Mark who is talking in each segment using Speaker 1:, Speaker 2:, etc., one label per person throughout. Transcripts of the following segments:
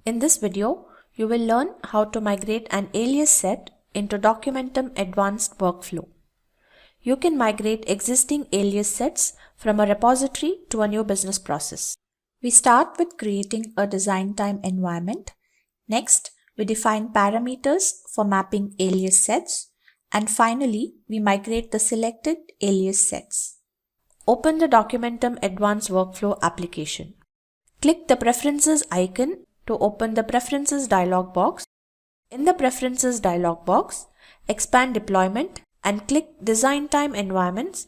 Speaker 1: In this video, you will learn how to migrate an alias set into Documentum Advanced Workflow. You can migrate existing alias sets from a repository to a new business process. We start with creating a design time environment. Next, we define parameters for mapping alias sets. And finally, we migrate the selected alias sets. Open the Documentum Advanced Workflow application. Click the Preferences icon to open the Preferences dialog box. In the Preferences dialog box, expand Deployment and click Design Time Environments.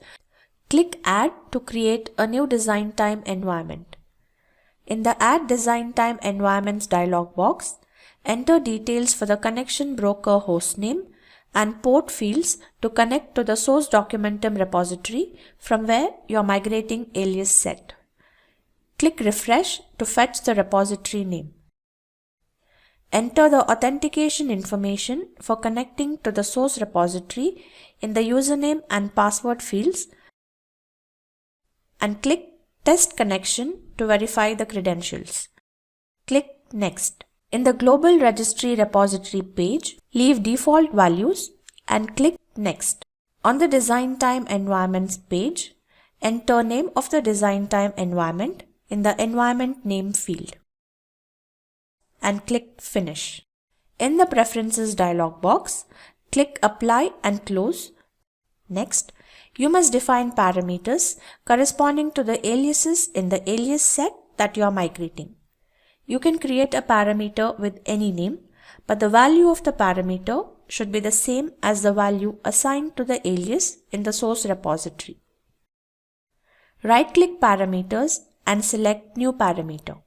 Speaker 1: Click Add to create a new Design Time environment. In the Add Design Time Environments dialog box, enter details for the connection broker hostname and port fields to connect to the source Documentum repository from where you are migrating alias set. Click Refresh to fetch the repository name. Enter the authentication information for connecting to the source repository in the username and password fields and click Test Connection to verify the credentials. Click Next. In the Global Registry repository page, leave default values and click Next. On the Design Time Environments page, enter name of the Design Time environment in the Environment Name field and click Finish. In the Preferences dialog box, click Apply and Close. Next, you must define parameters corresponding to the aliases in the alias set that you are migrating. You can create a parameter with any name, but the value of the parameter should be the same as the value assigned to the alias in the source repository. Right-click Parameters and select New Parameter.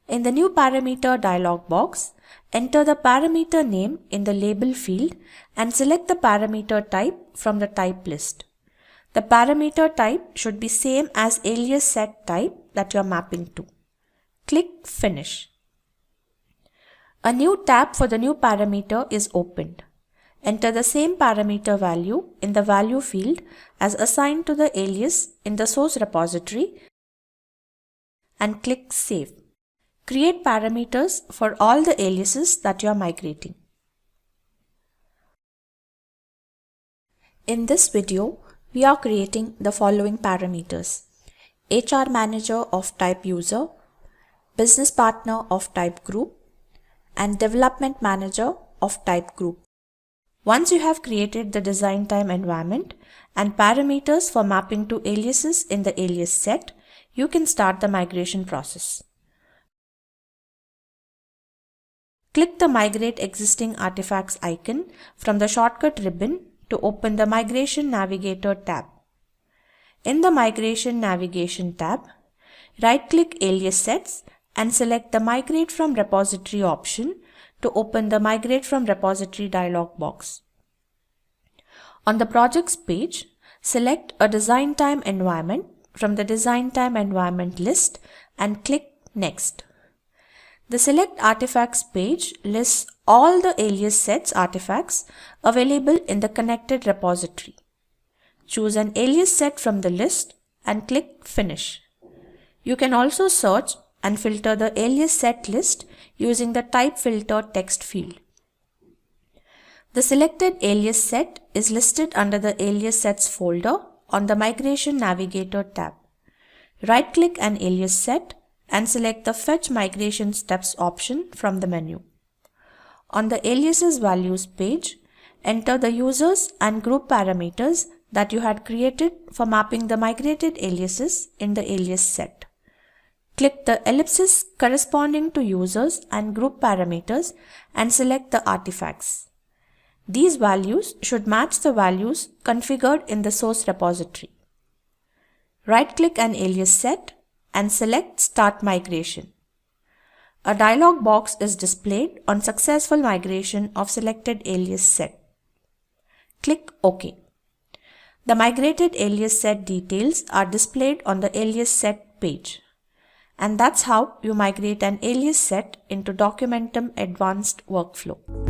Speaker 1: In the New Parameter dialog box, enter the parameter name in the Label field and select the parameter type from the type list. The parameter type should be same as alias set type that you are mapping to. Click Finish. A new tab for the new parameter is opened. Enter the same parameter value in the Value field as assigned to the alias in the source repository and click Save. Create parameters for all the aliases that you are migrating. In this video, we are creating the following parameters: HR Manager of type User, Business Partner of type Group, and Development Manager of type Group. Once you have created the design time environment and parameters for mapping to aliases in the alias set, you can start the migration process. Click the Migrate Existing Artifacts icon from the shortcut ribbon to open the Migration Navigator tab. In the Migration Navigation tab, right-click Alias Sets and select the Migrate from Repository option to open the Migrate from Repository dialog box. On the Projects page, select a Design Time environment from the Design Time environment list and click Next. The Select Artifacts page lists all the alias sets artifacts available in the connected repository. Choose an alias set from the list and click Finish. You can also search and filter the alias set list using the Type Filter text field. The selected alias set is listed under the Alias Sets folder on the Migration Navigator tab. Right-click an alias set and select the Fetch Migration Steps option from the menu. On the Aliases Values page, enter the users and group parameters that you had created for mapping the migrated aliases in the alias set. Click the ellipsis corresponding to users and group parameters and select the artifacts. These values should match the values configured in the source repository. Right-click an alias set and select Start Migration. A dialog box is displayed on successful migration of selected alias set. Click OK. The migrated alias set details are displayed on the alias set page. And that's how you migrate an alias set into Documentum Advanced Workflow.